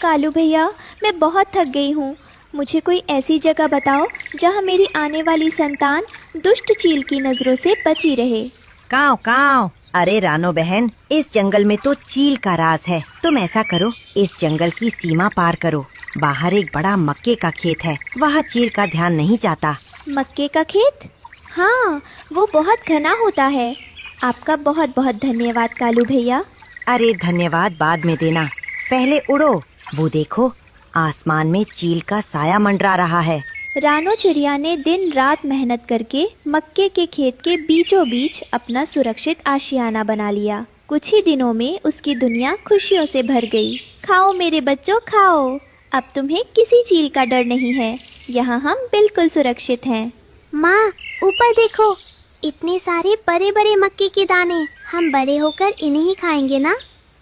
कालू भैया, मैं बहुत थक गई हूँ। मुझे कोई ऐसी जगह बताओ जहाँ मेरी आने वाली संतान दुष्ट चील की नज़रों से बची रहे। काव काव। अरे रानो बहन, इस जंगल में तो चील का राज है। तुम ऐसा करो, इस जंगल की सीमा पार करो। बाहर एक बड़ा मक्के का खेत है, वहाँ चील का ध्यान नहीं जाता। मक्के का खेत? हाँ, वो बहुत घना होता है। आपका बहुत बहुत धन्यवाद कालू भैया। अरे धन्यवाद बाद में देना, पहले उड़ो। वो देखो, आसमान में चील का साया मंडरा रहा है। रानो चिड़िया ने दिन रात मेहनत करके मक्के के खेत के बीचों बीच अपना सुरक्षित आशियाना बना लिया। कुछ ही दिनों में उसकी दुनिया खुशियों से भर गई। खाओ मेरे बच्चों, खाओ। अब तुम्हें किसी चील का डर नहीं है। यहाँ हम बिल्कुल सुरक्षित हैं। माँ, ऊपर देखो, इतने सारे बड़े बड़े मक्के के दाने। हम बड़े होकर इन्हें ही खाएंगे ना?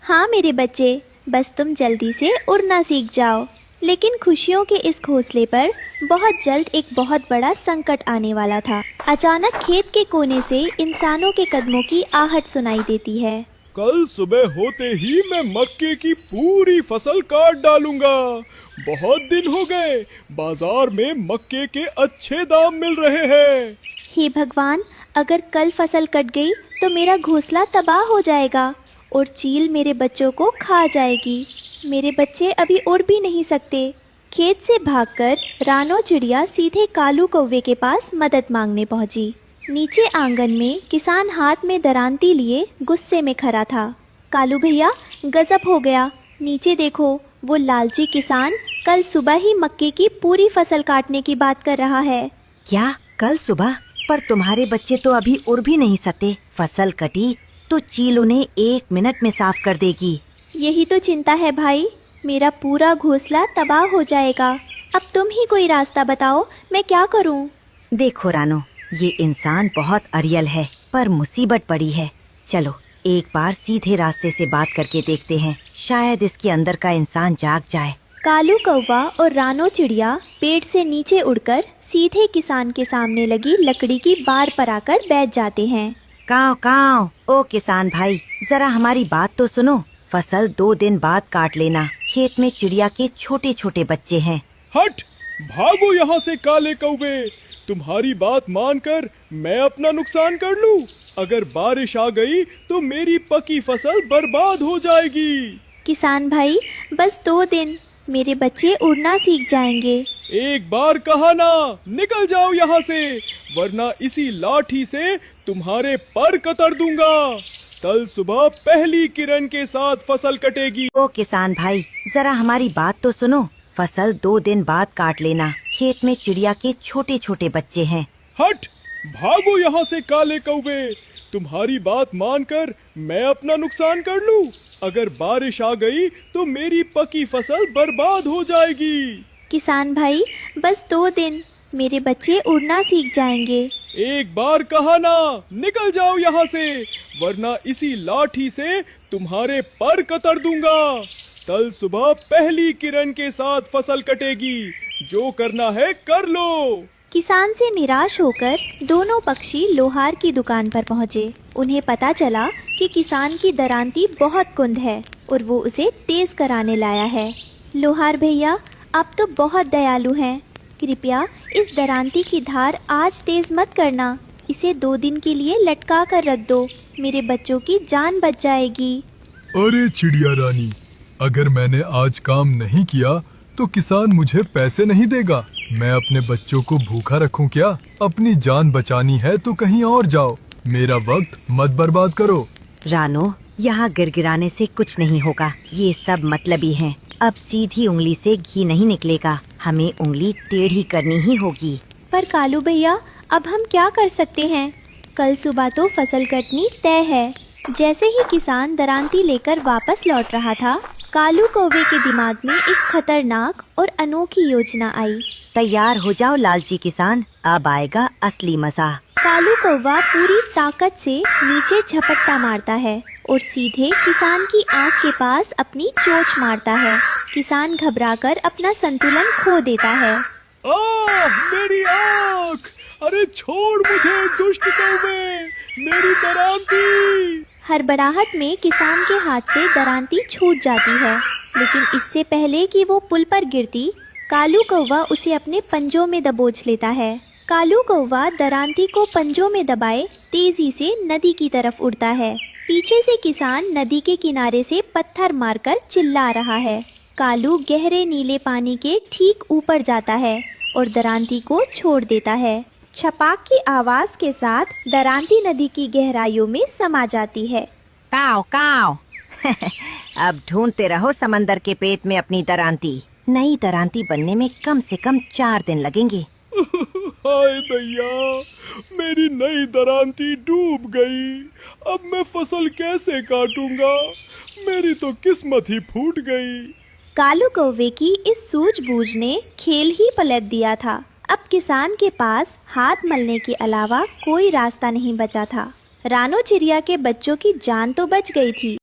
हाँ मेरे बच्चे, बस तुम जल्दी से उड़ना सीख जाओ। लेकिन खुशियों के इस घोंसले पर बहुत जल्द एक बहुत बड़ा संकट आने वाला था। अचानक खेत के कोने से इंसानों के कदमों की आहट सुनाई देती है। कल सुबह होते ही मैं मक्के की पूरी फसल काट डालूंगा। बहुत दिन हो गए, बाजार में मक्के के अच्छे दाम मिल रहे हैं। हे भगवान, अगर कल फसल कट गई तो मेरा घोंसला तबाह हो जाएगा और चील मेरे बच्चों को खा जाएगी। मेरे बच्चे अभी उड़ भी नहीं सकते। खेत से भागकर रानो चिड़िया सीधे कालू कौवे के पास मदद मांगने पहुंची। नीचे आंगन में किसान हाथ में दरांती लिए गुस्से में खड़ा था। कालू भैया, गजब हो गया। नीचे देखो, वो लालची किसान कल सुबह ही मक्के की पूरी फसल काटने की बात कर रहा है। क्या कल सुबह? पर तुम्हारे बच्चे तो अभी उड़ भी नहीं सकते। फसल कटी तो चील उन्हें 1 मिनट में साफ कर देगी। यही तो चिंता है भाई, मेरा पूरा घोंसला तबाह हो जाएगा। अब तुम ही कोई रास्ता बताओ, मैं क्या करूं? देखो रानो, ये इंसान बहुत अरियल है, पर मुसीबत पड़ी है। चलो एक बार सीधे रास्ते से बात करके देखते हैं, शायद इसके अंदर का इंसान जाग जाए। कालू कौवा और रानो चिड़िया पेड़ से नीचे उड़कर सीधे किसान के सामने लगी लकड़ी की बार पर आकर बैठ जाते हैं। काव काव। ओ किसान भाई, जरा हमारी बात तो सुनो। फसल 2 दिन बाद काट लेना। खेत में चिड़िया के छोटे छोटे बच्चे हैं। हट, भागो यहाँ से काले कौवे। तुम्हारी बात मानकर मैं अपना नुकसान कर लूं। अगर बारिश आ गई तो मेरी पकी फसल बर्बाद हो जाएगी। किसान भाई, बस 2 दिन, मेरे बच्चे उड़ना सीख जाएंगे। एक बार कहा ना, निकल जाओ यहाँ से, वरना इसी लाठी से तुम्हारे पर कतर दूंगा। कल सुबह पहली किरण के साथ फसल कटेगी। ओ किसान भाई, जरा हमारी बात तो सुनो। फसल 2 दिन बाद काट लेना। खेत में चिड़िया के छोटे छोटे बच्चे हैं। हट, भागो यहाँ से काले कौवे। तुम्हारी बात मानकर मैं अपना नुकसान कर लूं। अगर बारिश आ गई तो मेरी पकी फसल बर्बाद हो जाएगी। किसान भाई, बस 2 दिन, मेरे बच्चे उड़ना सीख जाएंगे। एक बार कहा ना, निकल जाओ यहाँ से, वरना इसी लाठी से तुम्हारे पर कतर दूंगा। कल सुबह पहली किरण के साथ फसल कटेगी। जो करना है कर लो। किसान से निराश होकर दोनों पक्षी लोहार की दुकान पर पहुँचे। उन्हें पता चला कि किसान की दरांती बहुत कुंद है और वो उसे तेज कराने लाया है। लोहार भैया, आप तो बहुत दयालु हैं। कृपया इस दरांती की धार आज तेज मत करना। इसे 2 दिन के लिए लटका कर रख दो। मेरे बच्चों की जान बच जाएगी। अरे चिड़िया रानी, अगर मैंने आज काम नहीं किया तो किसान मुझे पैसे नहीं देगा। मैं अपने बच्चों को भूखा रखूं क्या? अपनी जान बचानी है तो कहीं और जाओ, मेरा वक्त मत बर्बाद करो। रानो, यहाँ गिरगिराने से कुछ नहीं होगा। ये सब मतलबी हैं। अब सीधी उंगली से घी नहीं निकलेगा, हमें उंगली टेढ़ी करनी ही होगी। पर कालू भैया, अब हम क्या कर सकते हैं? कल सुबह तो फसल कटनी तय है। जैसे ही किसान दरांती लेकर वापस लौट रहा था, कालू कौवे के दिमाग में एक खतरनाक और अनोखी योजना आई। तैयार हो जाओ लालची किसान, अब आएगा असली मजा। कालू कौवा पूरी ताकत से नीचे झपट्टा मारता है और सीधे किसान की आंख के पास अपनी चोंच मारता है। किसान घबराकर अपना संतुलन खो देता है। मेरी आँख! अरे छोड़ मुझे दुष्ट कौवे, मेरी दरांती! हड़बड़ाहट में किसान के हाथ से दरांती छूट जाती है। लेकिन इससे पहले कि वो पुल पर गिरती, कालू कौवा उसे अपने पंजों में दबोच लेता है। कालू कौवा दरांती को पंजों में दबाए तेजी से नदी की तरफ उड़ता है। पीछे से किसान नदी के किनारे से पत्थर मारकर चिल्ला रहा है। कालू गहरे नीले पानी के ठीक ऊपर जाता है और दरांती को छोड़ देता है। छपाक की आवाज के साथ दरांती नदी की गहराइयों में समा जाती है। काव काव अब ढूंढते रहो समंदर के पेट में अपनी दरांती। नई दरांती बनने में कम से कम 4 दिन लगेंगे। हाय दैया, मेरी नई दरांती डूब गई। अब मैं फसल कैसे काटूंगा? मेरी तो किस्मत ही फूट गई। कालू कौवे की इस सूझबूझ ने खेल ही पलट दिया था। अब किसान के पास हाथ मलने के अलावा कोई रास्ता नहीं बचा था। रानो चिड़िया के बच्चों की जान तो बच गई थी,